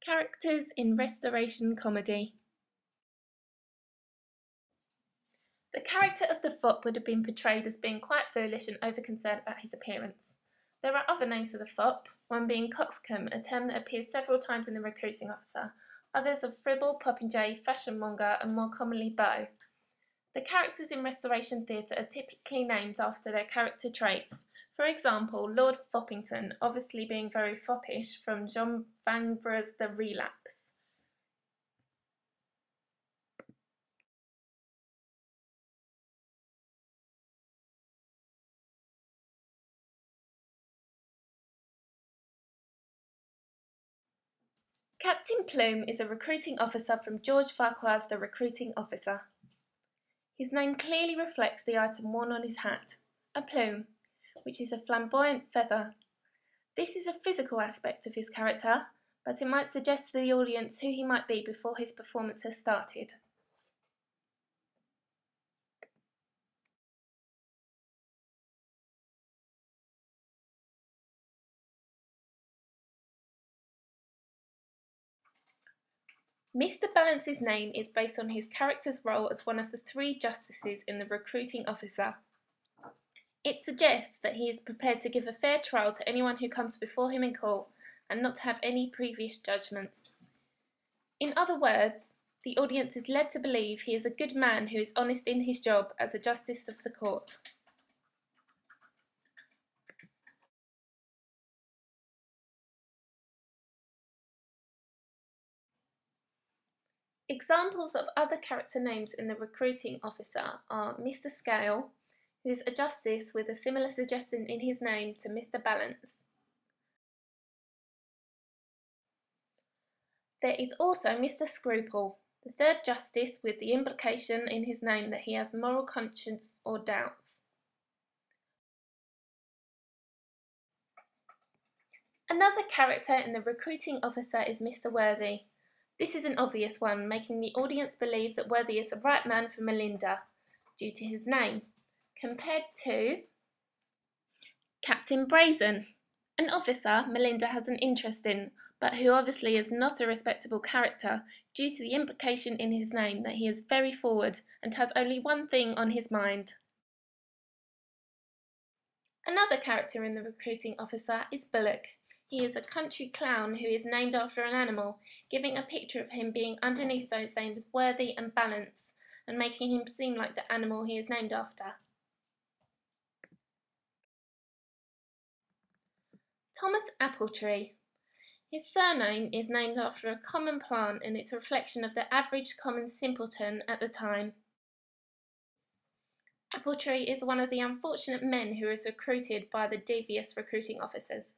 Characters in Restoration Comedy. The character of the fop would have been portrayed as being quite foolish and over-concerned about his appearance. There are other names for the fop, one being coxcomb, a term that appears several times in The Recruiting Officer, others are fribble, popinjay, fashionmonger, and more commonly beau. The characters in Restoration Theatre are typically named after their character traits. For example, Lord Foppington, obviously being very foppish, from John Vanbragh's The Relapse. Captain Plume is a recruiting officer from George Farquhar's The Recruiting Officer. His name clearly reflects the item worn on his hat, a plume, which is a flamboyant feather. This is a physical aspect of his character, but it might suggest to the audience who he might be before his performance has started. Mr. Balance's name is based on his character's role as one of the three justices in The Recruiting Officer. It suggests that he is prepared to give a fair trial to anyone who comes before him in court and not to have any previous judgments. In other words, the audience is led to believe he is a good man who is honest in his job as a justice of the court. Examples of other character names in The Recruiting Officer are Mr. Scale, who is a justice with a similar suggestion in his name to Mr. Balance. There is also Mr. Scruple, the third justice with the implication in his name that he has moral conscience or doubts. Another character in The Recruiting Officer is Mr. Worthy. This is an obvious one, making the audience believe that Worthy is the right man for Melinda, due to his name, compared to Captain Brazen, an officer Melinda has an interest in, but who obviously is not a respectable character due to the implication in his name that he is very forward and has only one thing on his mind. Another character in The Recruiting Officer is Bullock. He is a country clown who is named after an animal, giving a picture of him being underneath those named Worthy and Balance, and making him seem like the animal he is named after. Thomas Appletree. His surname is named after a common plant and its reflection of the average common simpleton at the time. Appletree is one of the unfortunate men who is recruited by the devious recruiting officers.